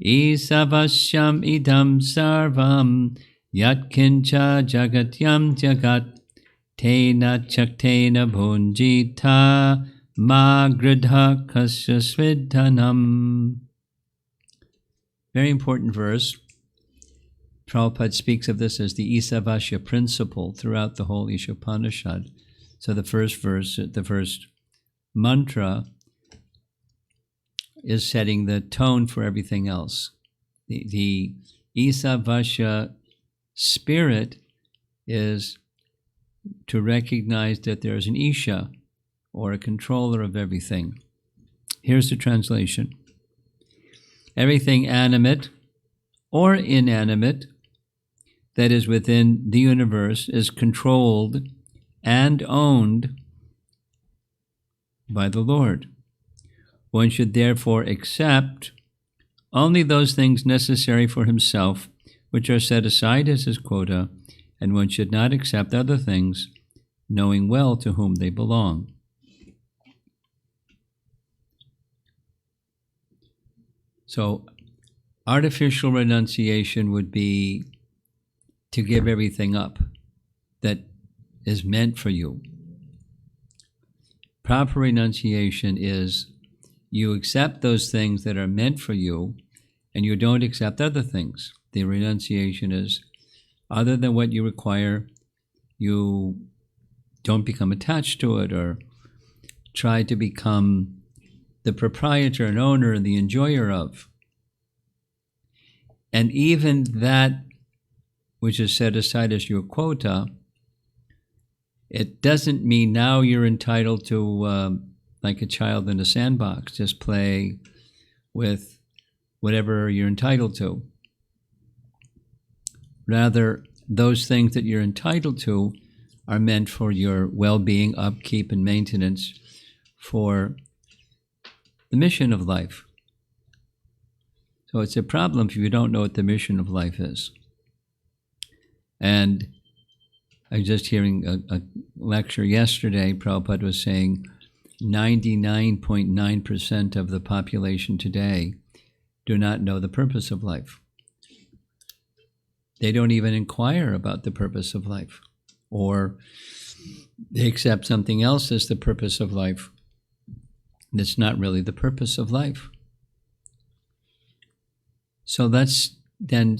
Isavasyam idam sarvam yatkincha jagatyam jagat tena chaktena bhunjita magridha kasya svidhanam. Very important verse. Prabhupada speaks of this as the Isavasya principle throughout the whole Ishopanishad. So the first verse, the first mantra is setting the tone for everything else. The Isavasya spirit is to recognize that there's an Isha, or a controller of everything. Here's the translation. Everything animate or inanimate that is within the universe is controlled and owned by the Lord. One should therefore accept only those things necessary for himself, which are set aside as his quota, and one should not accept other things, knowing well to whom they belong. So, artificial renunciation would be to give everything up that is meant for you. Proper renunciation is you accept those things that are meant for you, and you don't accept other things. The renunciation is, other than what you require, you don't become attached to it or try to become the proprietor and owner and the enjoyer of. And even that which is set aside as your quota, it doesn't mean now you're entitled to, like a child in a sandbox, just play with whatever you're entitled to. Rather, those things that you're entitled to are meant for your well-being, upkeep, and maintenance for the mission of life. So it's a problem if you don't know what the mission of life is. And I was just hearing a lecture yesterday. Prabhupada was saying 99.9% of the population today do not know the purpose of life. They don't even inquire about the purpose of life, or they accept something else as the purpose of life. That's not really the purpose of life. So that's then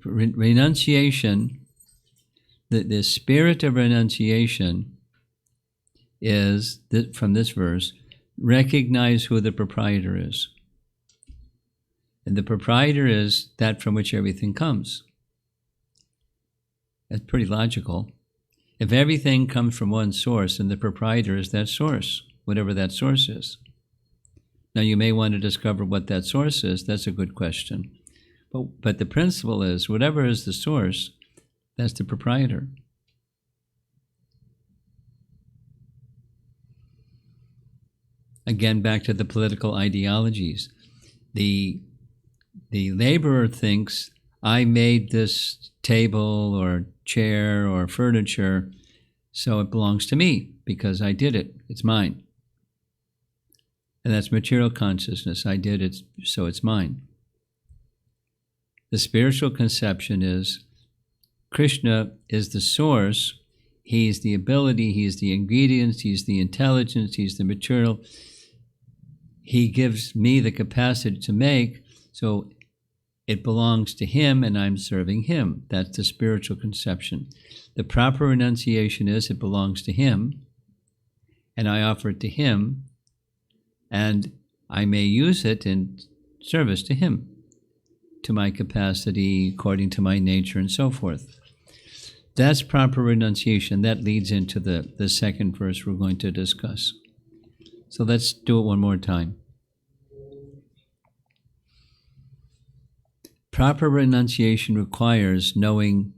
renunciation. The spirit of renunciation is, from this verse, recognize who the proprietor is. And the proprietor is that from which everything comes. That's pretty logical. If everything comes from one source, and the proprietor is that source, whatever that source is. Now, you may want to discover what that source is. That's a good question. But the principle is, whatever is the source, that's the proprietor. Again, back to the political ideologies. The laborer thinks, I made this table or chair or furniture, so it belongs to me because I did it. It's mine. And that's material consciousness. I did it, so it's mine. The spiritual conception is Krishna is the source. He's the ability, he's the ingredients, he's the intelligence, he's the material. He gives me the capacity to make, so it belongs to him and I'm serving him. That's the spiritual conception. The proper renunciation is it belongs to him and I offer it to him, and I may use it in service to him, to my capacity, according to my nature, and so forth. That's proper renunciation. That leads into the second verse we're going to discuss. So let's do it one more time. Proper renunciation requires knowing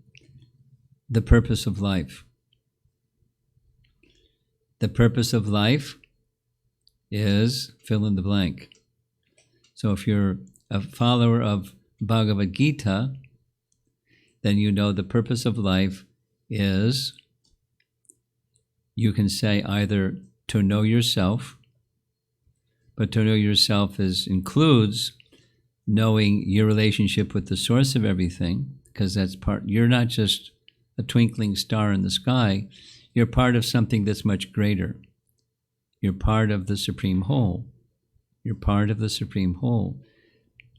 the purpose of life. The purpose of life is fill in the blank. So if you're a follower of Bhagavad Gita, then you know the purpose of life is, you can say either to know yourself, but to know yourself includes knowing your relationship with the source of everything, because that's part, you're not just a twinkling star in the sky, you're part of something that's much greater. You're part of the Supreme Whole. You're part of the Supreme Whole.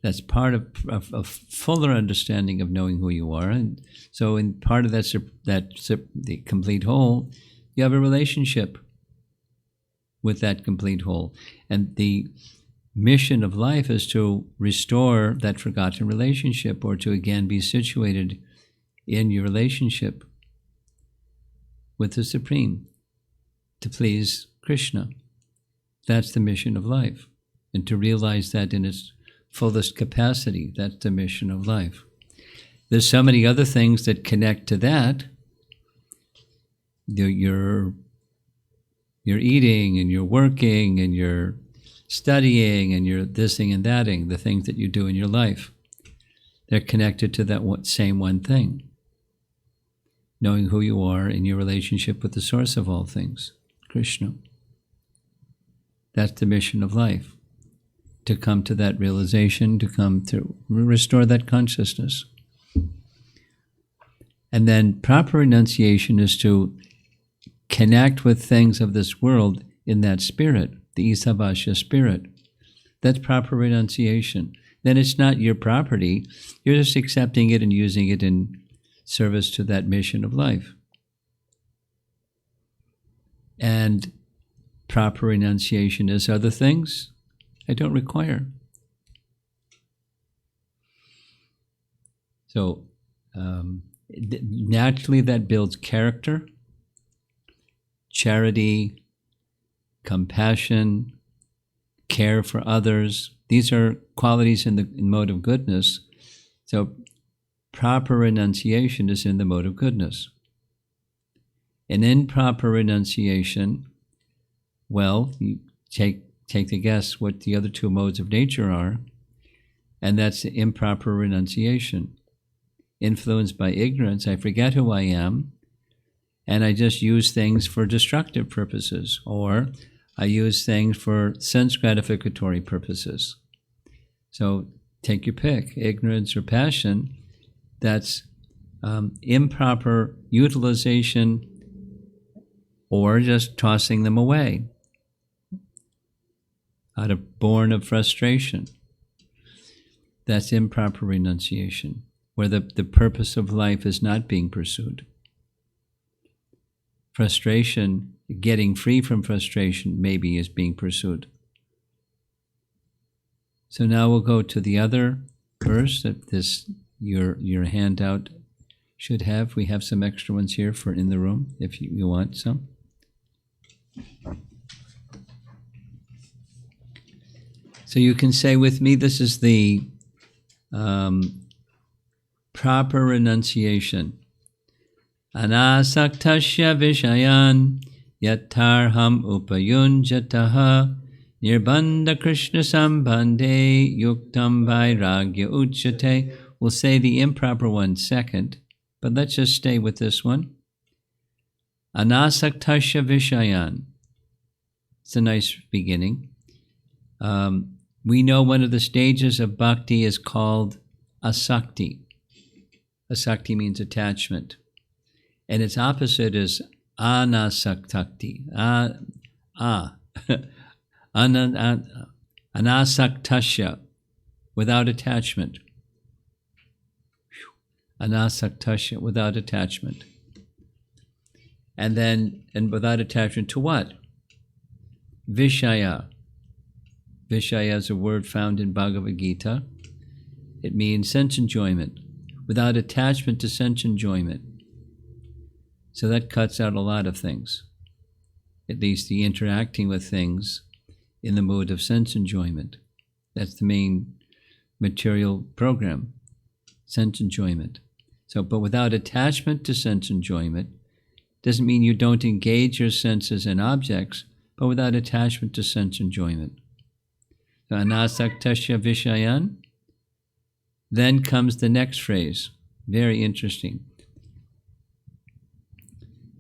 That's part of a fuller understanding of knowing who you are. And so in part of the complete whole, you have a relationship with that complete whole. And the mission of life is to restore that forgotten relationship, or to again be situated in your relationship with the Supreme, to please Krishna. That's the mission of life. And to realize that in its fullest capacity, that's the mission of life. There's so many other things that connect to that. You're eating, and you're working, and you're studying, and you're thising and thating, the things that you do in your life. They're connected to that same one thing. Knowing who you are in your relationship with the source of all things, Krishna. That's the mission of life. To come to that realization, to come to restore that consciousness. And then proper renunciation is to connect with things of this world in that spirit, the Isavasya spirit. That's proper renunciation. Then it's not your property. You're just accepting it and using it in service to that mission of life. And proper renunciation is other things I don't require. So naturally that builds character, charity, compassion, care for others. These are qualities in the mode of goodness. So proper renunciation is in the mode of goodness. And in proper renunciation, well, you take the guess what the other two modes of nature are, and that's the improper renunciation. Influenced by ignorance, I forget who I am, and I just use things for destructive purposes, or I use things for sense gratificatory purposes. So take your pick, ignorance or passion. That's improper utilization, or just tossing them away born of frustration. That's improper renunciation, where the purpose of life is not being pursued. Frustration, getting free from frustration, maybe is being pursued. So now we'll go to the other verse that your handout should have. We have some extra ones here for in the room if you want some. So you can say with me, this is the proper renunciation. Anasaktasya vishayan yatarham upayunjataha nirbandha krishna sambandhe yuktam vairagya uchate. We'll say the improper one second, but let's just stay with this one. Anasaktasya vishayan. It's a nice beginning. We know one of the stages of bhakti is called asakti. Asakti means attachment. And its opposite is anasaktakti. Anasaktasya, without attachment. Anasaktasya, without attachment. And without attachment to what? Vishaya. Vishaya is a word found in Bhagavad Gita. It means sense enjoyment, without attachment to sense enjoyment. So that cuts out a lot of things, at least the interacting with things in the mode of sense enjoyment. That's the main material program, sense enjoyment. So, but without attachment to sense enjoyment doesn't mean you don't engage your senses in objects, but without attachment to sense enjoyment. So, anasaktasya vishayan. Then comes the next phrase, very interesting.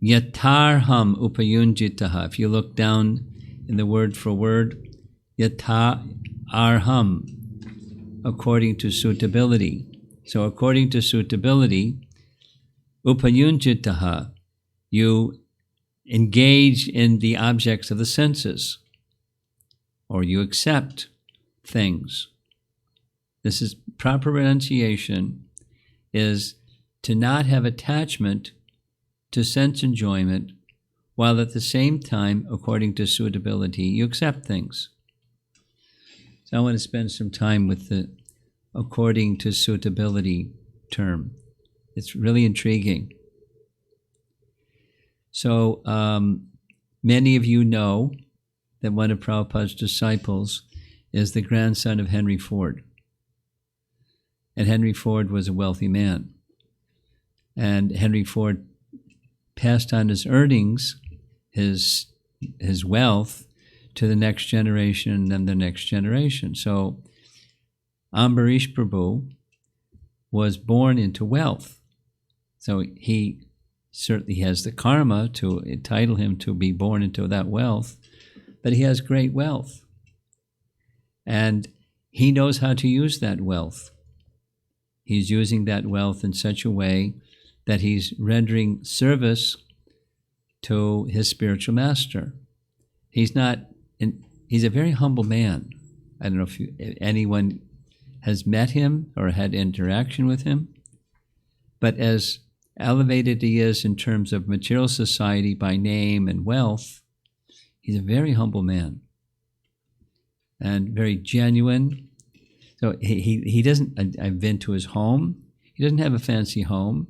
Yatarham upayunjitaha. If you look down in the word for word, yatarham. according to suitability. So according to suitability, upayunjitaha, you engage in the objects of the senses, or you accept things. This is proper renunciation, is to not have attachment to sense enjoyment, while at the same time, according to suitability, you accept things. So I want to spend some time with the according to suitability term. It's really intriguing. So many of you know that one of Prabhupada's disciples is the grandson of Henry Ford. And Henry Ford was a wealthy man. And Henry Ford passed on his earnings, his wealth, to the next generation and then the next generation. So Ambarish Prabhu was born into wealth. So he certainly has the karma to entitle him to be born into that wealth, but he has great wealth. And he knows how to use that wealth. He's using that wealth in such a way that he's rendering service to his spiritual master. He's a very humble man. I don't know if anyone has met him or had interaction with him, but as elevated he is in terms of material society by name and wealth, he's a very humble man and very genuine. So he doesn't, I've been to his home. He doesn't have a fancy home.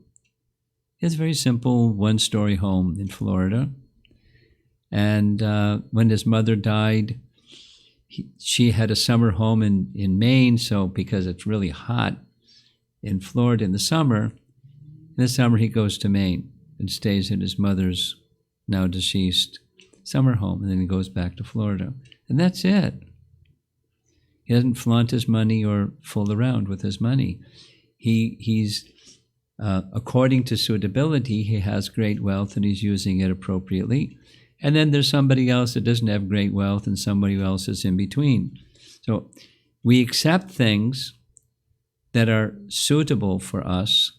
He has a very simple one-story home in Florida. And when his mother died, she had a summer home in Maine, so because it's really hot in Florida in the summer he goes to Maine and stays in his mother's now deceased summer home, and then he goes back to Florida. And that's it. He doesn't flaunt his money or fool around with his money. He's according to suitability, he has great wealth and he's using it appropriately. And then there's somebody else that doesn't have great wealth and somebody else is in between. So we accept things that are suitable for us.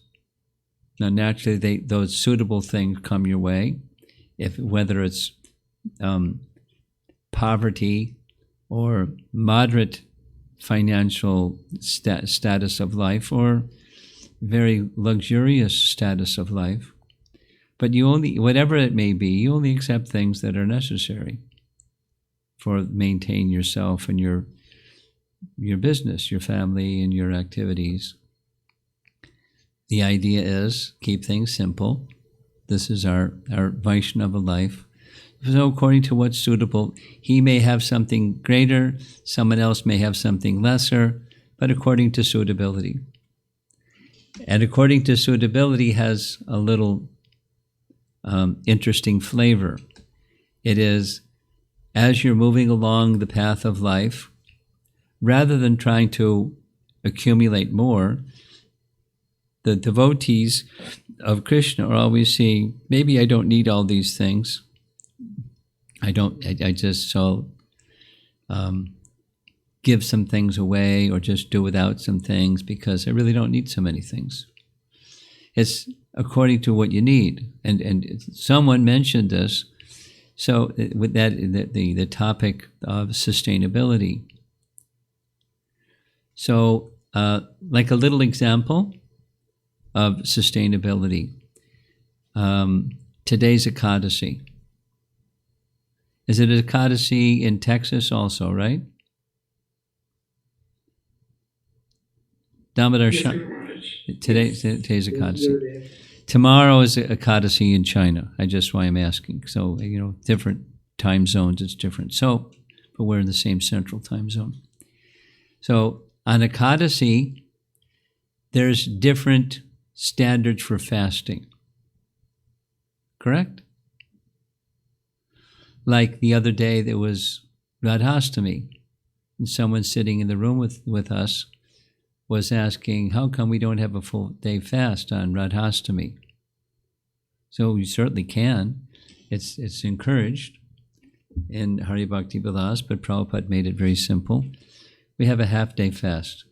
Now, naturally, those suitable things come your way, whether it's poverty or moderate financial status of life or very luxurious status of life. But you only, whatever it may be, you only accept things that are necessary for maintain yourself and your business, your family, and your activities. The idea is keep things simple. This is our Vaishnava life. So according to what's suitable, he may have something greater, someone else may have something lesser, but according to suitability. And according to suitability has a little interesting flavor. It is, as you're moving along the path of life, rather than trying to accumulate more, the devotees of Krishna are always seeing, maybe I don't need all these things. I just give some things away or just do without some things because I really don't need so many things. It's according to what you need. And someone mentioned this. So with that, the topic of sustainability. So like a little example of sustainability. Today's Ekadasi. Is it Ekadasi in Texas also, right? Damodar today's Ekadasi. Tomorrow is Ekadasi in China. That's why I'm asking. So, different time zones, it's different. So, but we're in the same central time zone. So, on Ekadasi, there's different standards for fasting. Correct? Like the other day, there was Radhastami, and someone sitting in the room with us was asking, how come we don't have a full day fast on Radhastami? So you certainly can. It's encouraged in Hari Bhakti Vilas, but Prabhupada made it very simple. We have a half-day fast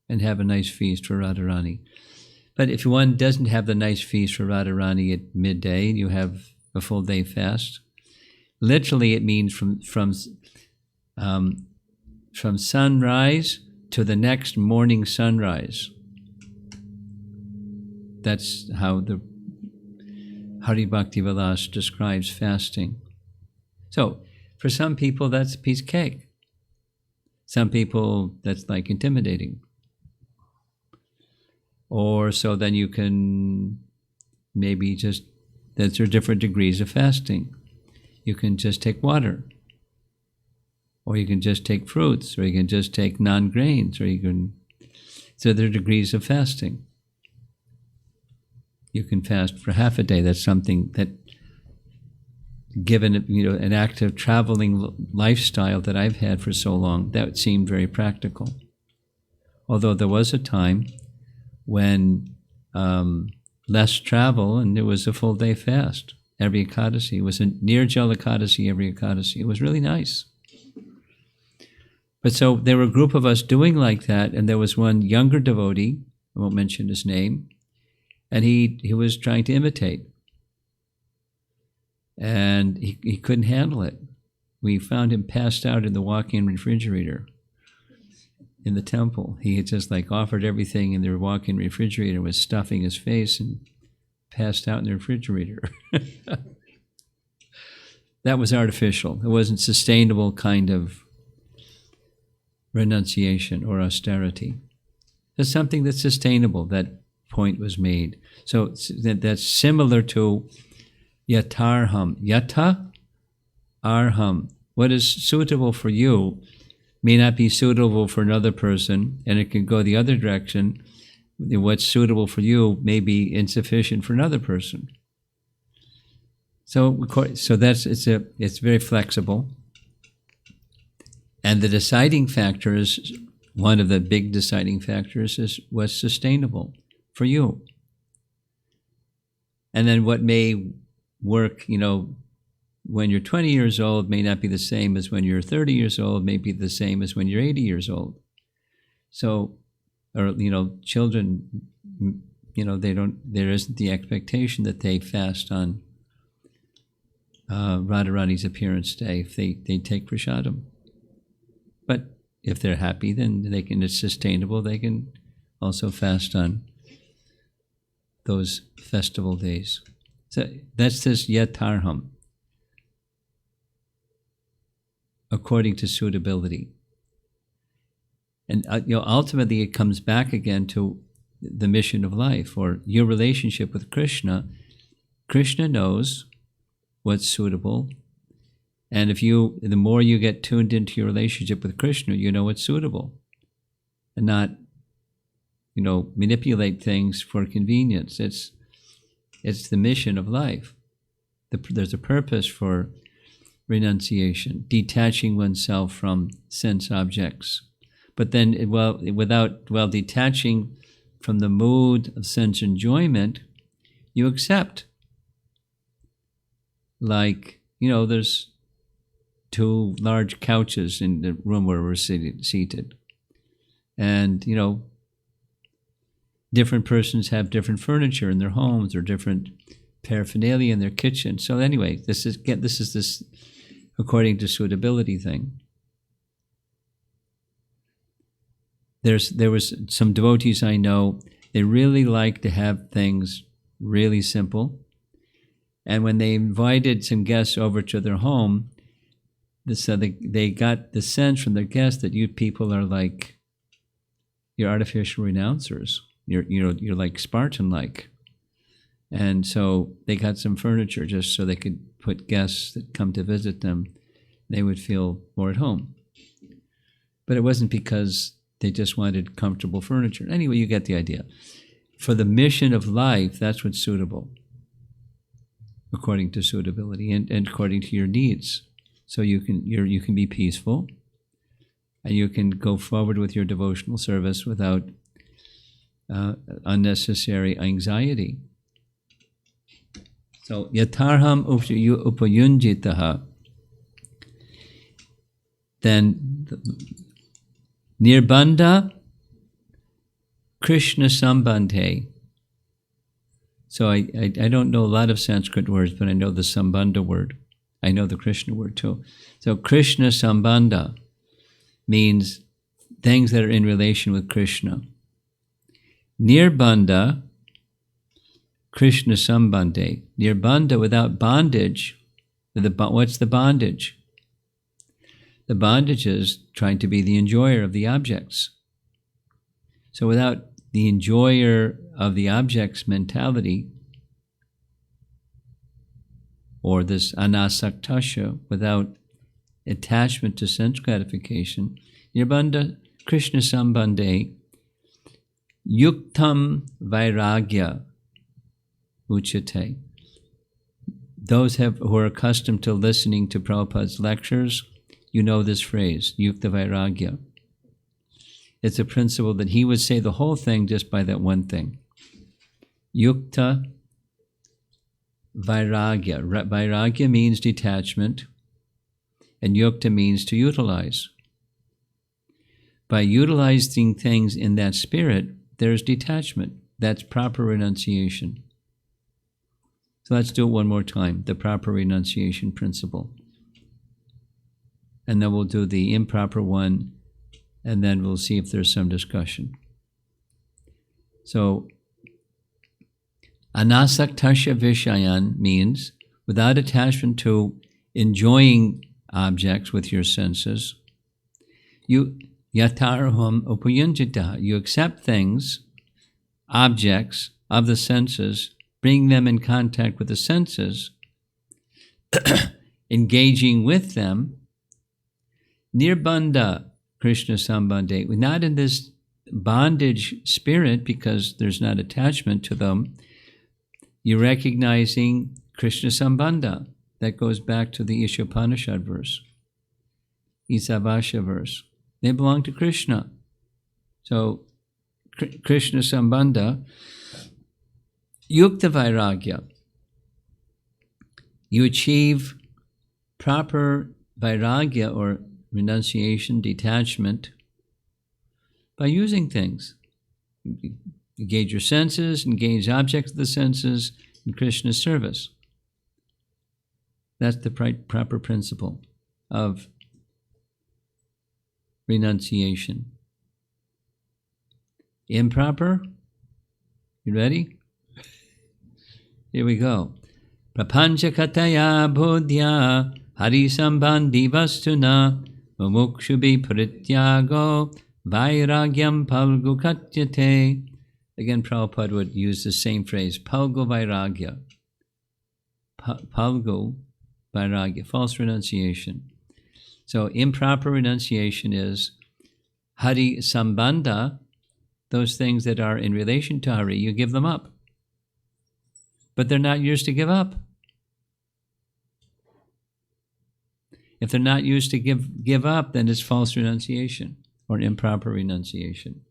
and have a nice feast for Radharani. But if one doesn't have the nice feast for Radharani at midday, you have a full day fast. Literally, it means from sunrise to the next morning sunrise. That's how the Hari Bhakti Vilas describes fasting. So, for some people, that's a piece of cake. Some people, that's like intimidating. Or so then you can maybe just, there are different degrees of fasting. You can just take water, or you can just take fruits, or you can just take non-grains, or you can, so there are degrees of fasting. You can fast for half a day. That's something that, given an active traveling lifestyle that I've had for so long, that seemed very practical. Although there was a time when less travel and there was a full day fast every Ekadasi. It was a Nirjala Ekadasi every Ekadasi. It was really nice. But so there were a group of us doing like that, and there was one younger devotee, I won't mention his name, and he was trying to imitate. And he couldn't handle it. We found him passed out in the walk-in refrigerator in the temple. He had just offered everything in the walk-in refrigerator, was stuffing his face and passed out in the refrigerator. That was artificial. It wasn't sustainable kind of renunciation or austerity. It's something that's sustainable. That point was made. So that's similar to yatarham. Yata arham. What is suitable for you may not be suitable for another person, and it can go the other direction. What's suitable for you may be insufficient for another person. So it's very flexible. And the deciding factor is, one of the big deciding factors is what's sustainable for you. And then what may work, when you're 20 years old may not be the same as when you're 30 years old, may be the same as when you're 80 years old. So, or, children, there isn't the expectation that they fast on Radharani's appearance day if they take prasadam. But if they're happy, then it's sustainable, they can also fast on those festival days. So that's this yatarham, according to suitability. And ultimately it comes back again to the mission of life, or your relationship with Krishna. Krishna knows what's suitable, and the more you get tuned into your relationship with Krishna, you know what's suitable, and not manipulate things for convenience. It's the mission of life. There's a purpose for renunciation, detaching oneself from sense objects. But then, detaching from the mood of sense enjoyment, you accept. There's two large couches in the room where we're seated. And, different persons have different furniture in their homes or different paraphernalia in their kitchen. So anyway, this is according to suitability thing. There was some devotees I know, they really like to have things really simple. And when they invited some guests over to their home, they got the sense from their guests that you people are you're artificial renouncers. You're like Spartan-like. And so they got some furniture just so they could put guests that come to visit them, they would feel more at home. But it wasn't because they just wanted comfortable furniture. Anyway, you get the idea. For the mission of life, that's what's suitable, according to suitability and according to your needs. So you can be peaceful, and you can go forward with your devotional service without unnecessary anxiety. So yatarham upayunjitaha. Then nirbandha Krishna Sambandhe. So I don't know a lot of Sanskrit words, but I know the Sambandha word. I know the Krishna word too. So Krishna Sambandha means things that are in relation with Krishna. Nirbandha, Krishna Sambandhe. Nirbandha, without bondage. What's the bondage? The bondage is trying to be the enjoyer of the objects. So without the enjoyer of the objects mentality, or this anasaktasya, without attachment to sense gratification, nirbandha Krishna Sambandhe, yuktam vairagya uchate. Those who are accustomed to listening to Prabhupada's lectures, you know this phrase, yukta vairagya. It's a principle that he would say the whole thing just by that one thing. Yukta vairagya. Vairagya means detachment, and yukta means to utilize. By utilizing things in that spirit, there's detachment. That's proper renunciation. So let's do it one more time, the proper renunciation principle. And then we'll do the improper one, and then we'll see if there's some discussion. So, anasaktasya vishayan means without attachment to enjoying objects with your senses. You yatarham upayunjita. You accept things, objects of the senses, bring them in contact with the senses, engaging with them. Nirbandha Krishna Sambandhe, not in this bondage spirit because there's not attachment to them. You're recognizing Krishna Sambandha. That goes back to the Ishopanishad verse, Isavasya verse. They belong to Krishna. So, Krishna Sambandha, yukta vairagya. You achieve proper vairagya or renunciation, detachment, by using things. Engage your senses, engage objects of the senses in Krishna's service. That's the proper principle of renunciation. Improper? You ready? Here we go. Prapanchakataya bodhya harisambandhi vastuna mumukshubi prityago vairagyam palgu katyate. Again, Prabhupada would use the same phrase, palgu vairagya. Palgu vairagya, false renunciation. So improper renunciation is Hari Sambandha, those things that are in relation to Hari, you give them up. But they're not yours to give up. If they're not used to give up, then it's false renunciation or improper renunciation.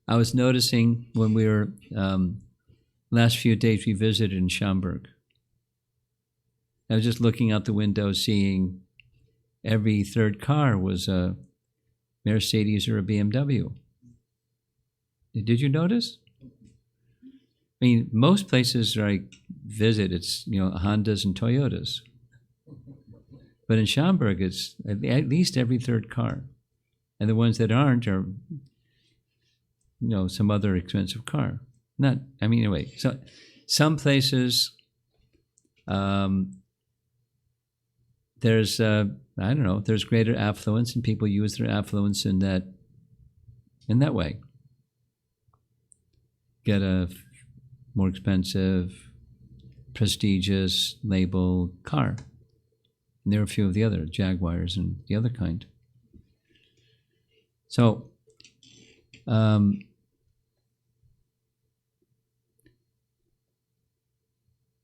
I was noticing when we were, last few days we visited in Schaumburg. I was just looking out the window seeing every third car was a Mercedes or a BMW. Did you notice? I mean, most places I visit, it's, Hondas and Toyotas. But in Schaumburg, it's at least every third car. And the ones that aren't are, some other expensive car. Anyway, so some places, there's, there's greater affluence and people use their affluence in that way. Get a more expensive, prestigious label car. And there are a few of the other Jaguars and the other kind. So,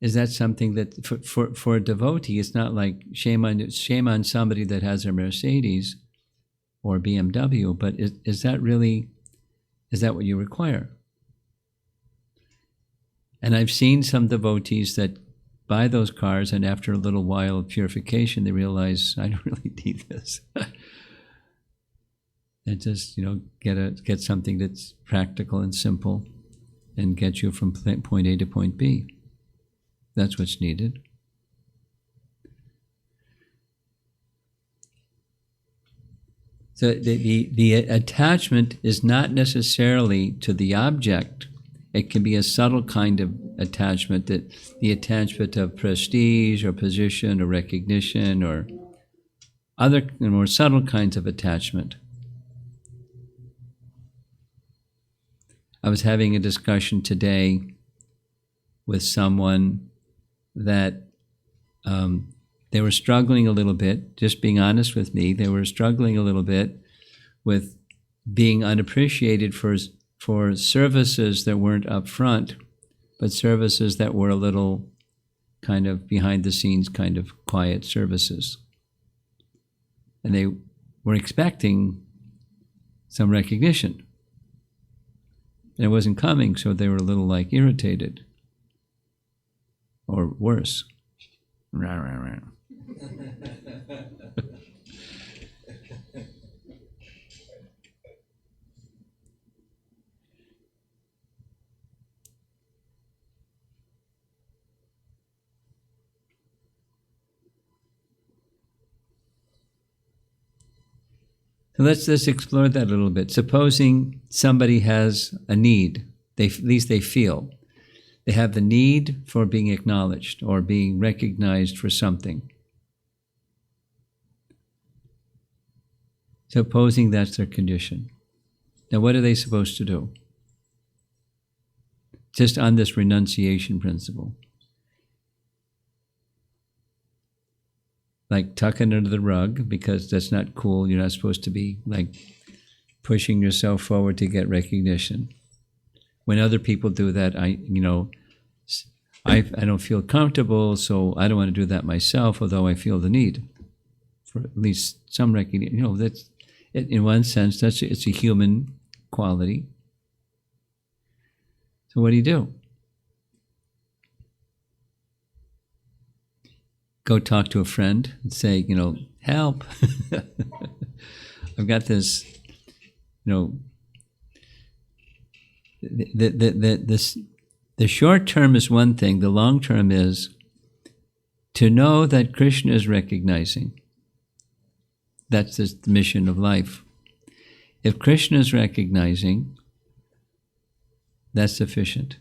is that something that for a devotee, it's not like shame on somebody that has a Mercedes or BMW, but is that what you require? And I've seen some devotees that buy those cars, and after a little while of purification, they realize, I don't really need this. and just get something that's practical and simple, and get you from point A to point B. That's what's needed. So the attachment is not necessarily to the object. It can be a subtle kind of attachment, that the attachment of prestige or position or recognition or other more subtle kinds of attachment. I was having a discussion today with someone that they were struggling a little bit, just being honest with me, they were struggling a little bit with being unappreciated for services that weren't up front, but services that were a little kind of behind the scenes, kind of quiet services. And they were expecting some recognition. And it wasn't coming, so they were a little irritated. Or worse. Rah, rah, rah. So let's explore that a little bit. Supposing somebody has a need, at least they feel. They have the need for being acknowledged or being recognized for something. Supposing that's their condition. Now what are they supposed to do? Just on this renunciation principle. Tuck it under the rug, because that's not cool. You're not supposed to be pushing yourself forward to get recognition. When other people do that, I don't feel comfortable, so I don't want to do that myself, although I feel the need for at least some recognition. That's, in one sense, it's a human quality. So what do? Go talk to a friend and say, help. I've got this, the short term is one thing, the long term is to know that Krishna is recognizing. That's the mission of life. If Krishna is recognizing, that's sufficient.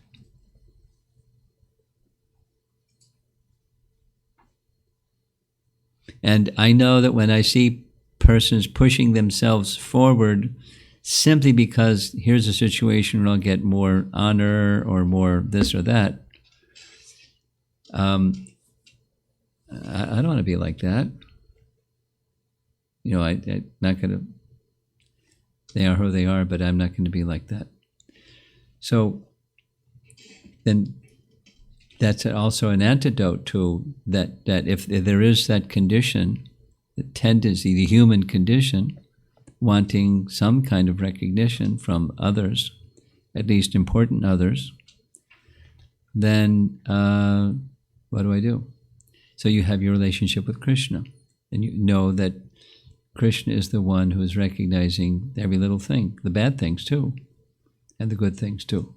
And I know that when I see persons pushing themselves forward simply because here's a situation where I'll get more honor or more this or that, I don't want to be like that. I'm not going to, they are who they are, but I'm not going to be like that. So then that's also an antidote to that if there is that condition, the tendency, the human condition, wanting some kind of recognition from others, at least important others, then what do? So you have your relationship with Krishna, and you know that Krishna is the one who is recognizing every little thing, the bad things too, and the good things too.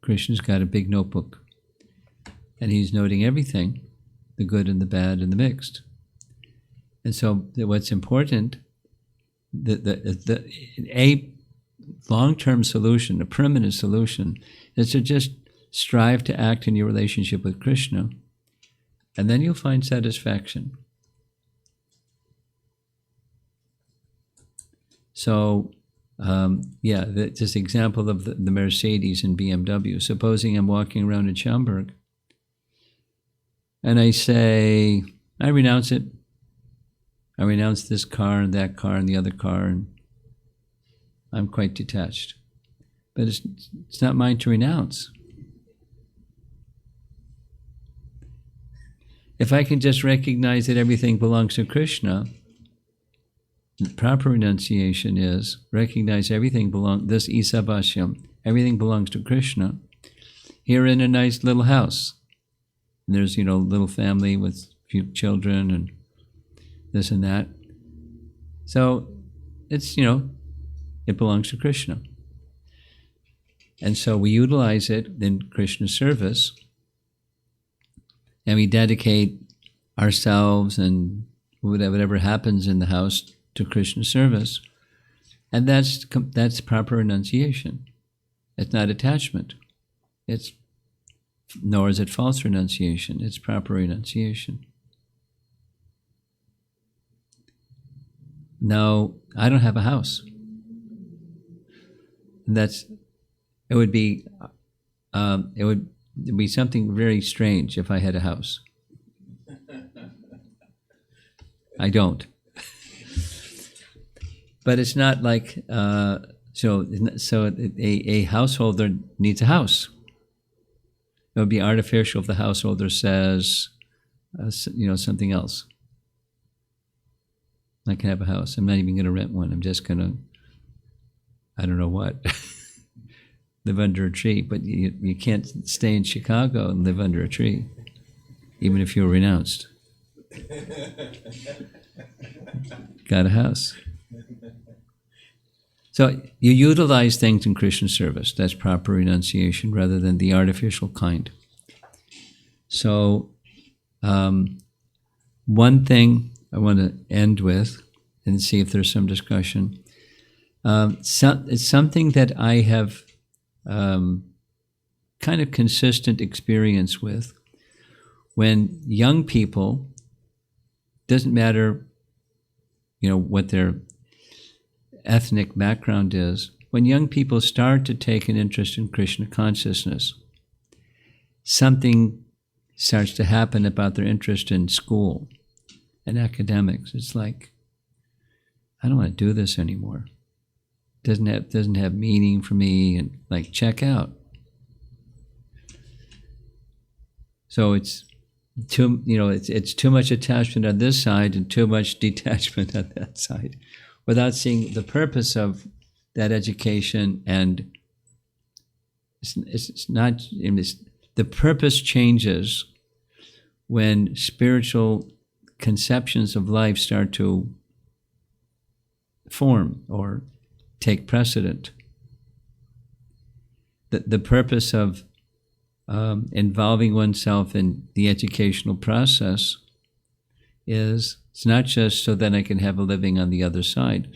Krishna's got a big notebook, and he's noting everything, the good and the bad and the mixed. And so what's important, a long-term solution, a permanent solution, is to just strive to act in your relationship with Krishna, and then you'll find satisfaction. So, this example of the Mercedes and BMW. Supposing I'm walking around in Schaumburg, and I say, I renounce it. I renounce this car and that car and the other car, and I'm quite detached. But it's not mine to renounce. If I can just recognize that everything belongs to Krishna, the proper renunciation is recognize everything this Isabhasyam, everything belongs to Krishna. Here in a nice little house, and there's, little family with few children and this and that. So it's, it belongs to Krishna. And so we utilize it in Krishna's service, and we dedicate ourselves and whatever happens in the house to Krishna's service. And that's proper renunciation. It's not attachment. Nor is it false renunciation. It's proper renunciation. No, I don't have a house. It would be something very strange if I had a house. I don't. But it's not like so a householder needs a house. It would be artificial if the householder says, something else. I can have a house. I'm not even going to rent one. I'm just going to, I don't know what, live under a tree. But you can't stay in Chicago and live under a tree, even if you're renounced. Got a house. So you utilize things in Krishna's service. That's proper renunciation rather than the artificial kind. So one thing I want to end with and see if there's some discussion. It's something that I have kind of consistent experience with. When young people, doesn't matter, what their ethnic background is, when young people start to take an interest in Krishna consciousness, something starts to happen about their interest in school and academics. It's like, I don't want to do this anymore. Doesn't have meaning for me, and like, check out. So it's too much attachment on this side and too much detachment on that side, without seeing the purpose of that education. And it's not, the purpose changes when spiritual conceptions of life start to form or take precedent. The purpose of involving oneself in the educational process it's not just so that I can have a living on the other side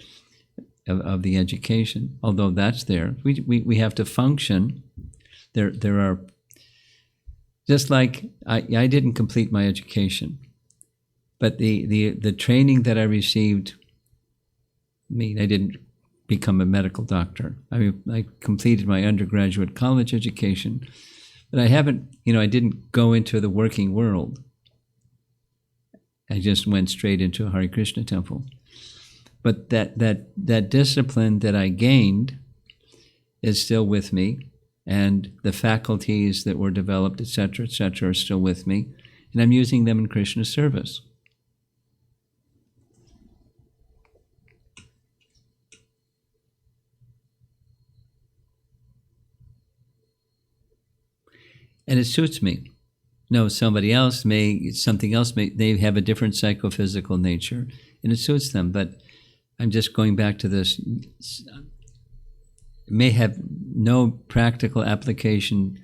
of the education, although that's there. We have to function. There are, just like I didn't complete my education, but the training that I received, I didn't become a medical doctor. I completed my undergraduate college education, but I haven't, I didn't go into the working world. I just went straight into a Hare Krishna temple. But that discipline that I gained is still with me, and the faculties that were developed, et cetera, are still with me, and I'm using them in Krishna's service. And it suits me. No, something else may, they have a different psychophysical nature, and it suits them. But I'm just going back to this. It may have no practical application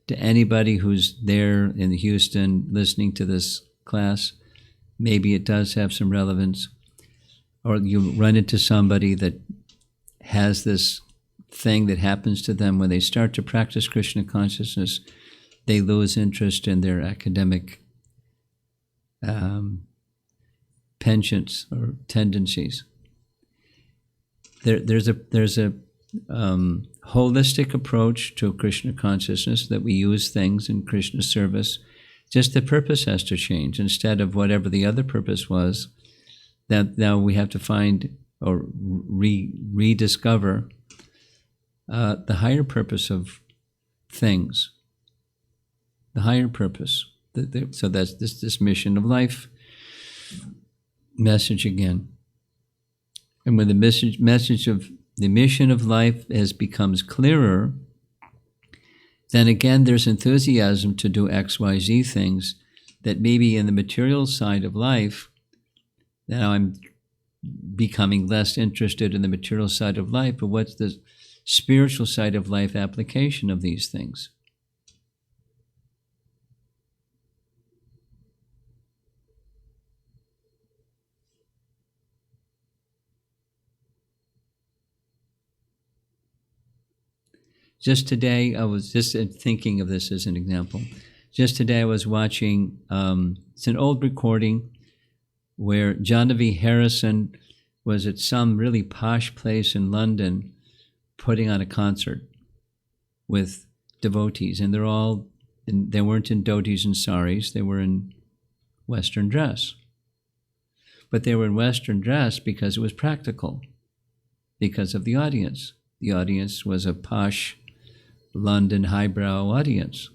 to anybody who's there in Houston listening to this class. Maybe it does have some relevance. Or you run into somebody that has this thing that happens to them when they start to practice Krishna consciousness. They lose interest in their academic penchants or tendencies. There's a holistic approach to Krishna consciousness, that we use things in Krishna service. Just the purpose has to change. Instead of whatever the other purpose was, that now we have to find or rediscover the higher purpose of things. The higher purpose. So that's this mission of life message again. And when the message of the mission of life becomes clearer, then again there's enthusiasm to do X, Y, Z things that maybe in the material side of life, now I'm becoming less interested in the material side of life, but what's the spiritual side of life application of these things? Just today, I was just thinking of this as an example. Just today, I was watching, it's an old recording where John V. Harrison was at some really posh place in London putting on a concert with devotees. And they weren't in dhotis and saris, they were in Western dress. But they were in Western dress because it was practical, because of the audience. The audience was a posh London highbrow audience.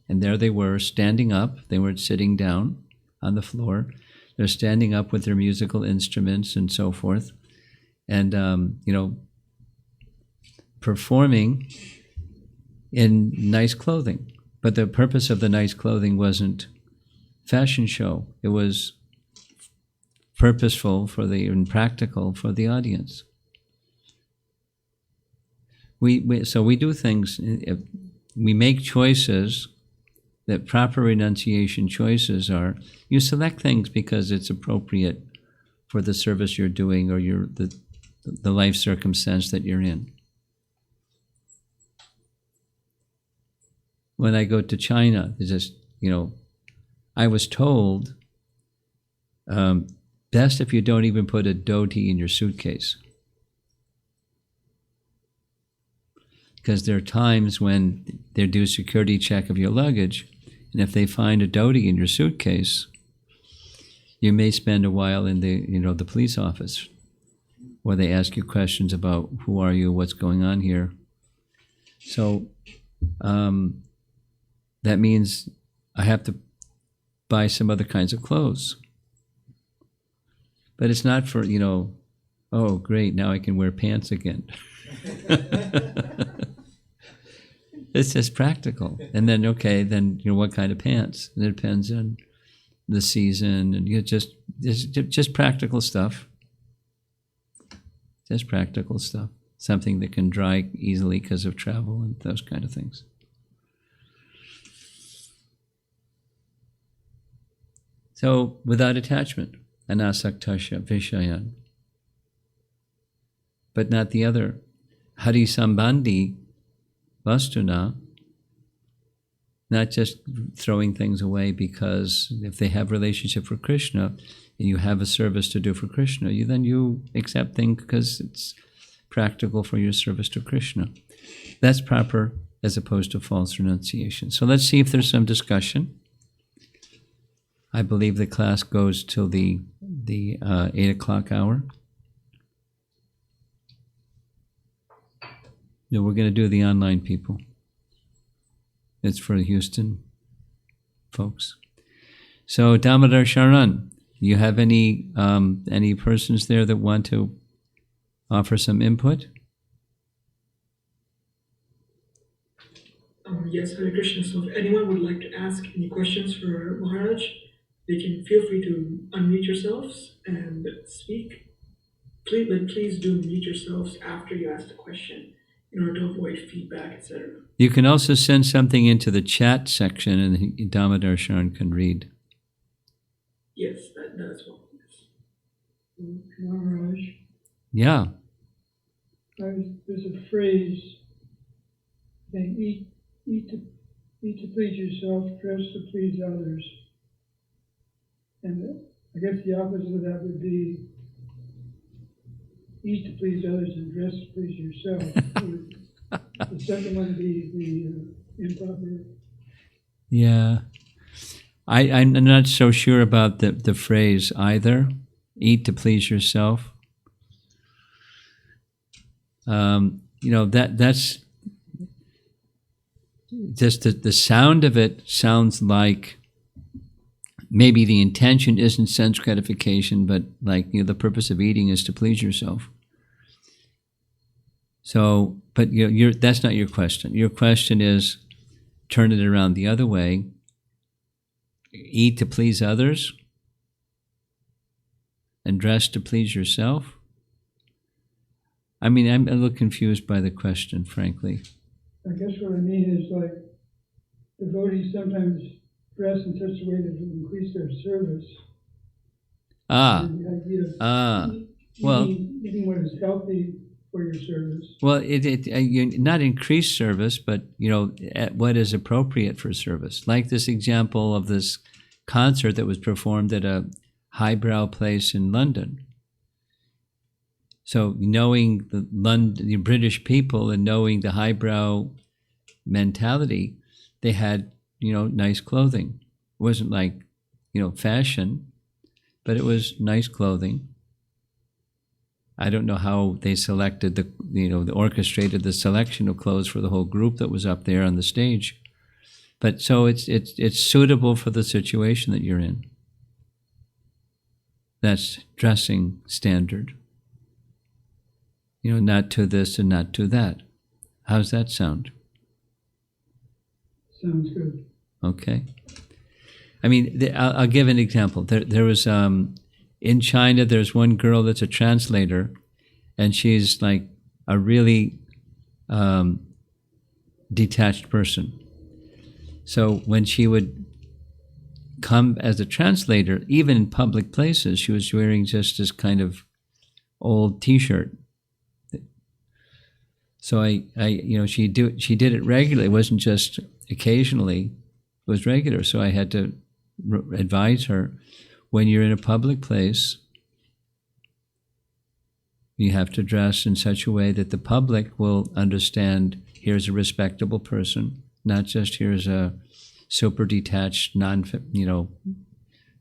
And there they were, standing up. They weren't sitting down on the floor. They're standing up with their musical instruments and so forth. And, performing in nice clothing. But the purpose of the nice clothing wasn't fashion show. It was purposeful and practical for the audience. So we do things, we make choices that proper renunciation choices are, you select things because it's appropriate for the service you're doing or the life circumstance that you're in. When I go to China, I was told, best if you don't even put a dhoti in your suitcase. Because there are times when they do a security check of your luggage, and if they find a dhoti in your suitcase, you may spend a while in the police office, where they ask you questions about who are you, what's going on here. So that means I have to buy some other kinds of clothes. But it's not for, oh, great, now I can wear pants again. It's just practical. And then, what kind of pants? It depends on the season, and just practical stuff. Just practical stuff. Something that can dry easily because of travel and those kind of things. So, without attachment, anasaktasya vishayan. But not the other. Hari sambandhi vastuna, not just throwing things away because if they have relationship for Krishna and you have a service to do for Krishna, you accept things because it's practical for your service to Krishna. That's proper as opposed to false renunciation. So let's see if there's some discussion. I believe the class goes till the 8 o'clock hour. We're going to do the online people. It's for the Houston folks. So Damodar Sharan, you have any persons there that want to offer some input? Yes, Hare Krishna. So if anyone would like to ask any questions for Maharaj, they can feel free to unmute yourselves and speak. Please do mute yourselves after you ask the question in order to avoid feedback, etc. You can also send something into the chat section and Damodar Sharan can read. Yes, that as well. Yes. Maharaj. Yeah. There's a phrase saying, eat to please yourself, dress to please others. And I guess the opposite of that would be eat to please others and dress to please yourself. The second one would be the improper. Yeah. I'm not so sure about the phrase either. Eat to please yourself. That's just the sound of it sounds like maybe the intention isn't sense gratification, but the purpose of eating is to please yourself. So, but that's not your question. Your question is, turn it around the other way. Eat to please others. and dress to please yourself? I mean, I'm a little confused by the question, frankly. I guess what I mean is like devotees sometimes dress in such a way that will increase their service. And the idea of Well, eating what is healthy for your service. well, you not increase service, but at what is appropriate for service. Like this example of this concert that was performed at a highbrow place in London. So knowing the British people and knowing the highbrow mentality, they had nice clothing. It wasn't like fashion, but it was nice clothing. I don't know how they selected they orchestrated the selection of clothes for the whole group that was up there on the stage. But so it's suitable for the situation that you're in. That's dressing standard. Not to this and not to that. How's that sound? Sounds good. Okay. I mean, I'll give an example. There was in China, there's one girl that's a translator, and she's like a really detached person. So when she would come as a translator, even in public places, she was wearing just this kind of old T-shirt. So she did it regularly. It wasn't just occasionally; it was regular. So I had to advise her, when you're in a public place, you have to dress in such a way that the public will understand. Here's a respectable person, not just here's a super detached,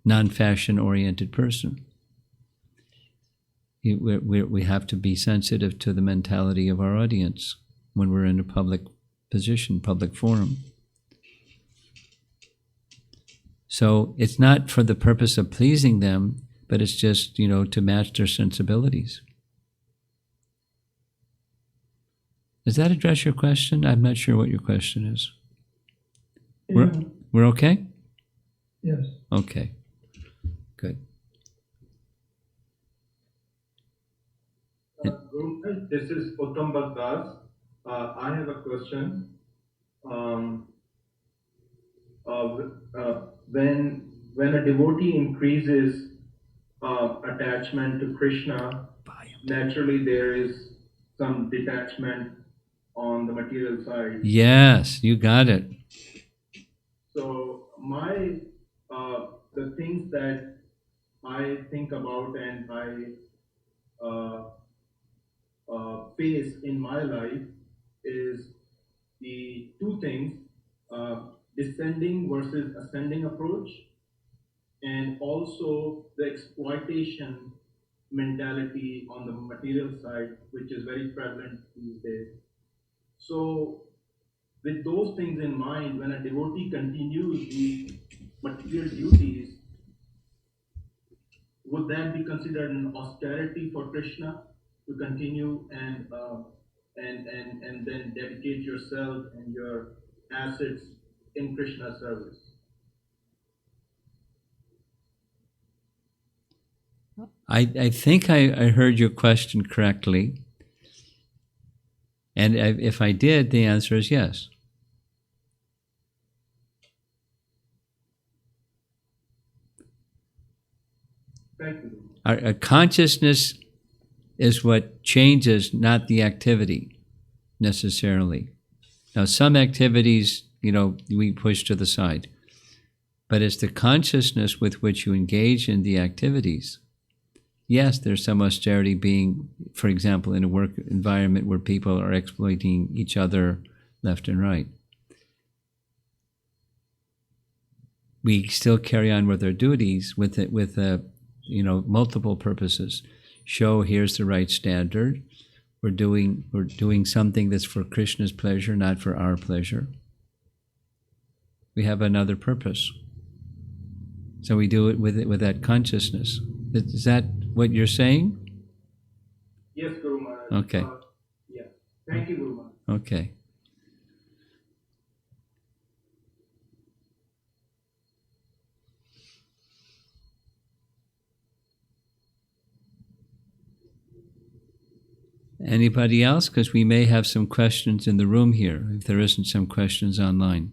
non-fashion oriented person. We have to be sensitive to the mentality of our audience when we're in a public position, public forum. So it's not for the purpose of pleasing them, but it's just, to match their sensibilities. Does that address your question? I'm not sure what your question is. Yeah. We're okay? Yes. Okay. Good. Guru, this is Uttam Bhagdas. I have a question. When a devotee increases attachment to Krishna, naturally there is some detachment on the material side. Yes, you got it. So the things that I think about and I face in my life is the two things, descending versus ascending approach, and also the exploitation mentality on the material side, which is very prevalent these days. So with those things in mind, when a devotee continues the material duties, would that be considered an austerity for Krishna to continue and then dedicate yourself and your assets in Krishna's service? I think I heard your question correctly. And if I did, the answer is yes. Thank you. Our consciousness is what changes, not the activity necessarily. Now, some activities, we push to the side, but it's the consciousness with which you engage in the activities. Yes, there's some austerity being, for example, in a work environment where people are exploiting each other left and right. We still carry on with our duties with multiple purposes. Show here's the right standard. We're doing something that's for Krishna's pleasure, not for our pleasure. We have another purpose. So we do it with that consciousness. Is that what you're saying? Yes, Guru Maharaj. Okay. Yeah. Thank you, Guru Maharaj. Okay. Anybody else? Because we may have some questions in the room here, if there isn't some questions online.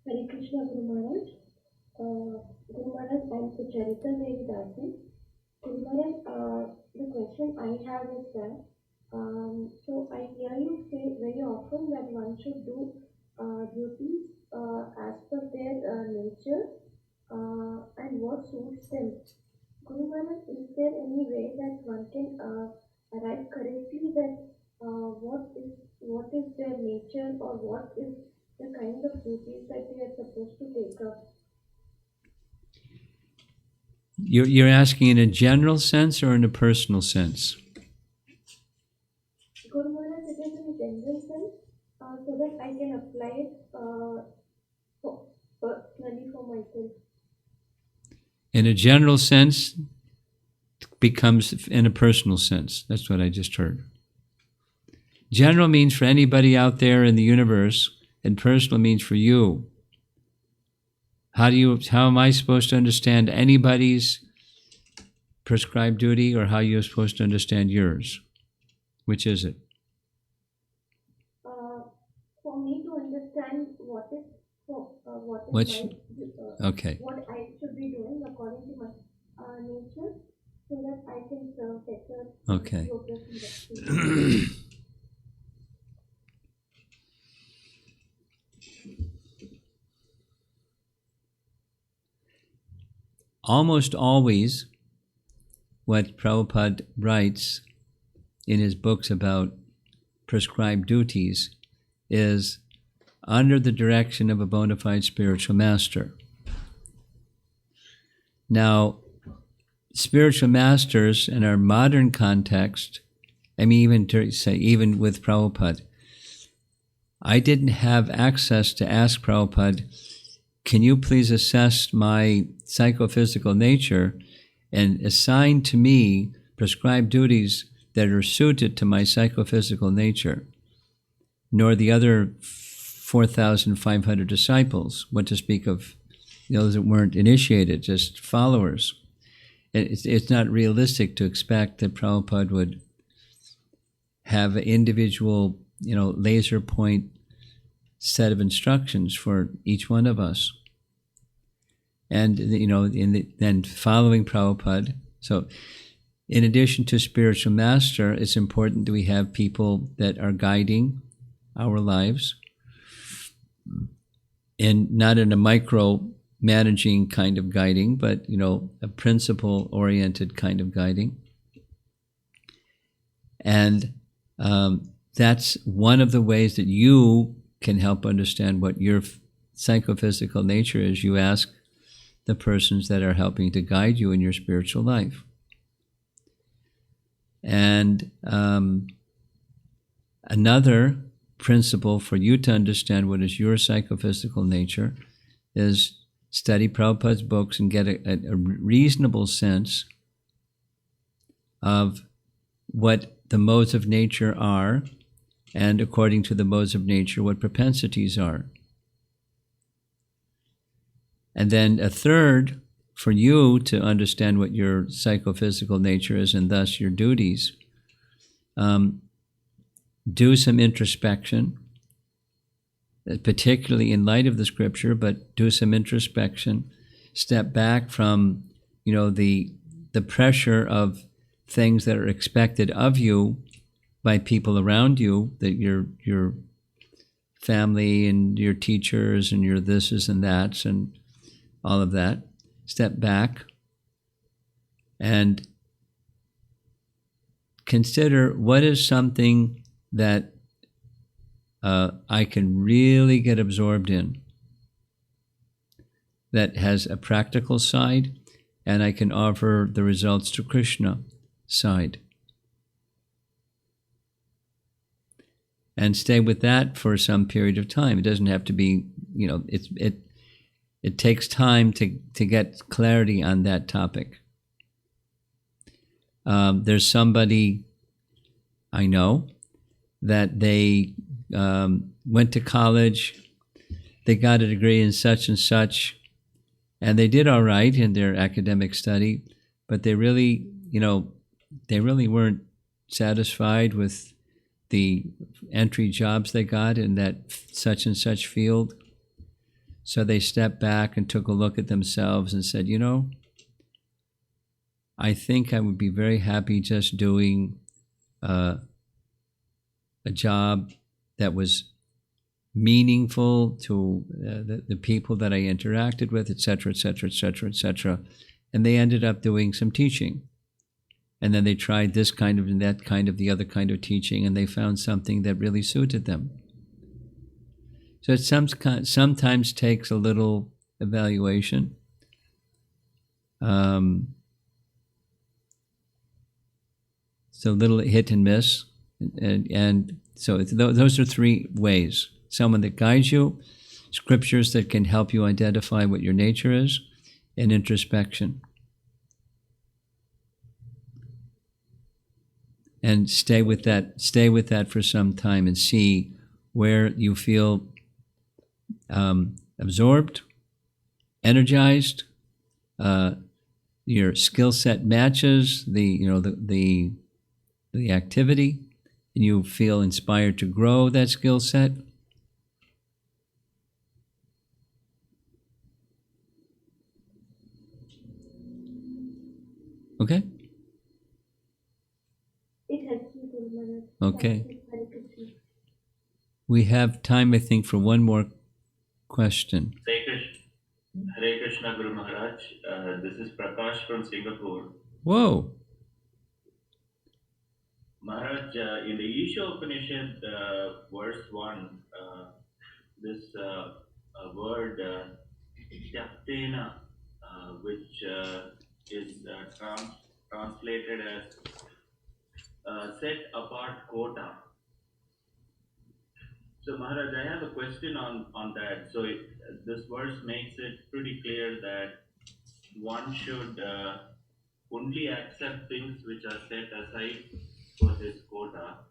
Hare Krishna, Guru Maharaj. Guru Maharaj, I'm Sucharita Devi Dasan. Guru Maharaj, the question I have is that, so I hear you say very often that one should do duties as per their nature and what suits them. Guru Maharaj, is there any way that one can arrive correctly that what is their nature or what is the kind of duties that they are supposed to take up? You're asking in a general sense or in a personal sense? Guru Maharaj, it is in a general sense so that I can apply it personally for myself. In a general sense becomes in a personal sense. That's what I just heard. General means for anybody out there in the universe, and personal means for you. How am I supposed to understand anybody's prescribed duty, or how you're supposed to understand yours? Which is it? For me to understand what is okay. what I should be doing according to my nature, so that I can serve better. Okay. Almost always, what Prabhupada writes in his books about prescribed duties is under the direction of a bona fide spiritual master. Now, spiritual masters in our modern context, I mean, even with Prabhupada, I didn't have access to ask Prabhupada, can you please assess my psychophysical nature and assign to me prescribed duties that are suited to my psychophysical nature, nor the other 4,500 disciples, what to speak of those that weren't initiated, just followers. It's not realistic to expect that Prabhupada would have an individual, laser point set of instructions for each one of us. And, then following Prabhupada. So in addition to spiritual master, it's important that we have people that are guiding our lives, and not in a micro managing kind of guiding, but, a principle oriented kind of guiding. And that's one of the ways that you can help understand what your psychophysical nature is. You ask the persons that are helping to guide you in your spiritual life. And another principle for you to understand what is your psychophysical nature is study Prabhupada's books and get a reasonable sense of what the modes of nature are, and according to the modes of nature, what propensities are. And then a third, for you to understand what your psychophysical nature is and thus your duties, do some introspection, particularly in light of the scripture, but do some introspection. Step back from, the pressure of things that are expected of you by people around you, that your family and your teachers and your thises and that's and all of that. Step back and consider what is something that I can really get absorbed in, that has a practical side, and I can offer the results to Krishna side. And stay with that for some period of time. It doesn't have to be, it takes time to get clarity on that topic. There's somebody I know that they went to college, they got a degree in such and such, and they did all right in their academic study, but they really, they really weren't satisfied with the entry jobs they got in that such and such field. So they stepped back and took a look at themselves and said, I think I would be very happy just doing a job that was meaningful to the people that I interacted with, et cetera, et cetera, et cetera, et cetera. And they ended up doing some teaching. And then they tried this kind of and that kind of the other kind of teaching, and they found something that really suited them. So it sometimes takes a little evaluation. So little hit and miss. And so those are three ways. Someone that guides you, scriptures that can help you identify what your nature is, and introspection. And stay with that for some time and see where you feel absorbed, energized, your skill set matches the activity, and you feel inspired to grow that skill set. Okay? It helps me, Guru Maharaj. Okay. Hare Krishna. We have time, I think, for one more question. Hare Krishna, Guru Maharaj. This is Prakash from Singapore. Whoa. Maharaj, in the Isha Upanishad, verse 1, this word Tyaktena, which is translated as set apart quota. So Maharaj, I have a question on that. So this verse makes it pretty clear that one should only accept things which are set aside for his quota.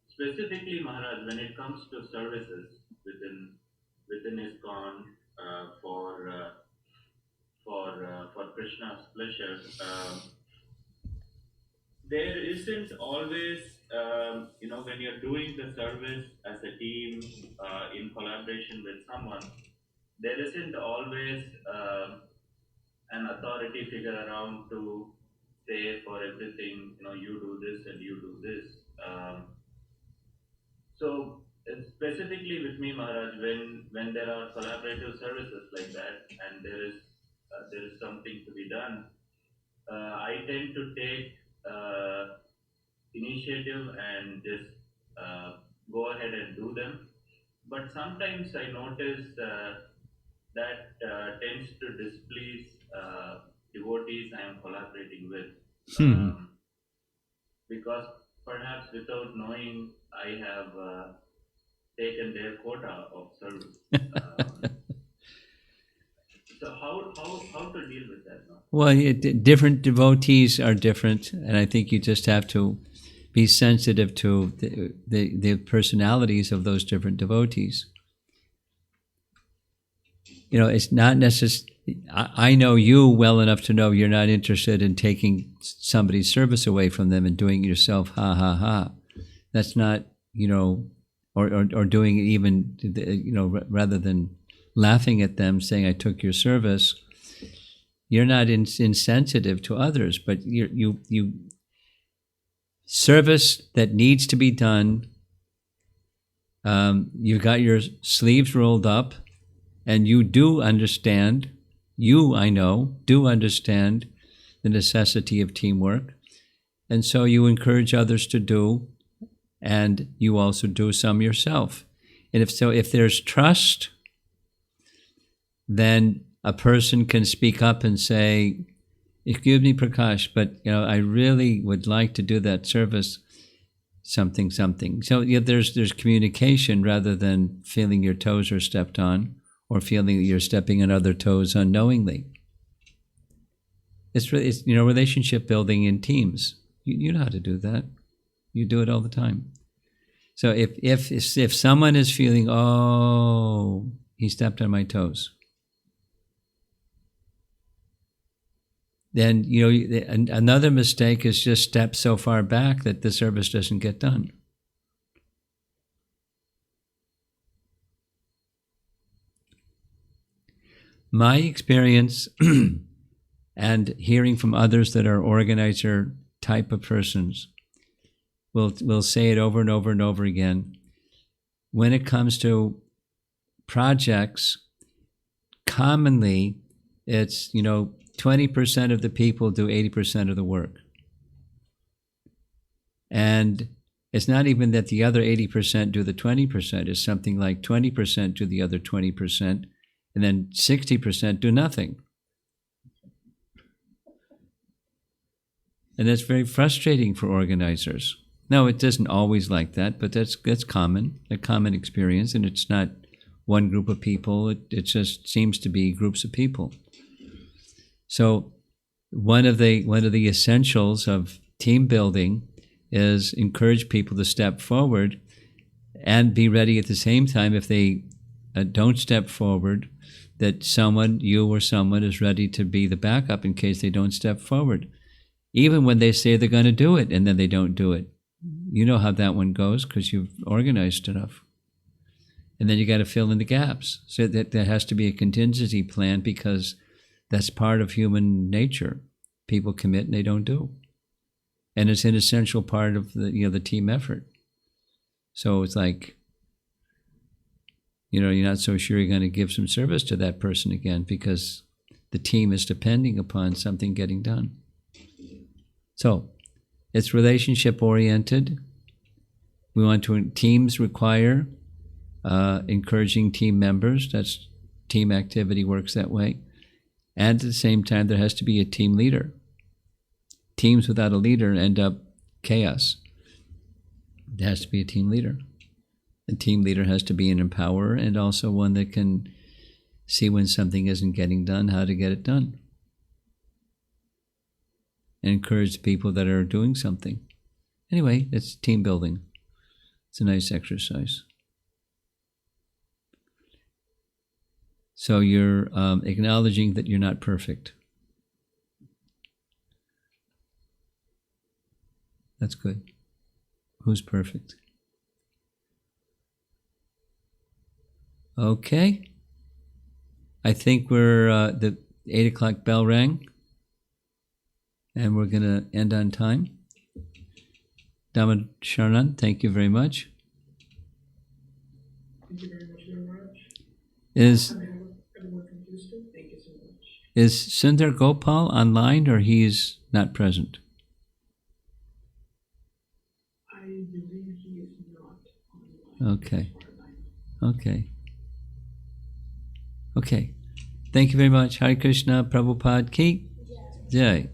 Specifically, Maharaj, when it comes to services within ISKCON for Krishna's pleasure, there isn't always, when you're doing the service as a team in collaboration with someone, there isn't always an authority figure around to say for everything, you do this and you do this. So specifically with me, Maharaj, when there are collaborative services like that, and there is something to be done, I tend to take initiative and just go ahead and do them. But sometimes I notice that tends to displease devotees I am collaborating with, because perhaps without knowing I have taken their quota of service. So how to deal with that now? Well, different devotees are different, and I think you just have to be sensitive to the personalities of those different devotees. It's not necessary. I know you well enough to know you're not interested in taking somebody's service away from them and doing it yourself, ha ha ha. That's not, or doing it even, rather than laughing at them, saying I took your service. You're not insensitive to others, but you service that needs to be done. You've got your sleeves rolled up, and you do understand. I know, do understand the necessity of teamwork, and so you encourage others to do, and you also do some yourself. And if there's trust, then a person can speak up and say, excuse me, Prakash, but I really would like to do that service, something. So there's communication rather than feeling your toes are stepped on or feeling that you're stepping on other toes unknowingly. It's relationship building in teams. You know how to do that. You do it all the time. So if someone is feeling, oh, he stepped on my toes, then another mistake is just step so far back that the service doesn't get done. My experience and hearing from others that are organizer type of persons will say it over and over and over again. When it comes to projects, commonly it's 20% of the people do 80% of the work. And it's not even that the other 80% do the 20%. It's something like 20% do the other 20%, and then 60% do nothing. And that's very frustrating for organizers. No, it isn't always like that, but that's common, a common experience, and it's not one group of people. It just seems to be groups of people. So one of the essentials of team building is encourage people to step forward and be ready at the same time if they don't step forward, that you or someone is ready to be the backup in case they don't step forward. Even when they say they're going to do it and then they don't do it. You know how that one goes because you've organized enough. And then you got to fill in the gaps. So that there has to be a contingency plan because that's part of human nature. People commit and they don't do. And it's an essential part of the team effort. So it's like, you're not so sure you're going to give some service to that person again because the team is depending upon something getting done. So it's relationship oriented. We want teams require encouraging team members. That's team activity works that way. And at the same time, there has to be a team leader. Teams without a leader end up chaos. There has to be a team leader. The team leader has to be an empowerer and also one that can see when something isn't getting done, how to get it done. And encourage people that are doing something. Anyway, it's team building. It's a nice exercise. So you're acknowledging that you're not perfect. That's good. Who's perfect? Okay. I think the 8 o'clock bell rang. And we're going to end on time. Dhamma Sharan, thank you very much. Thank you very much, Maharaj. Is Everyone from Houston, thank you so much. Is Sundar Gopal online or he's not present? I believe he is not online. Okay. Okay. Thank you very much. Hare Krishna, Prabhupada Ki Jai.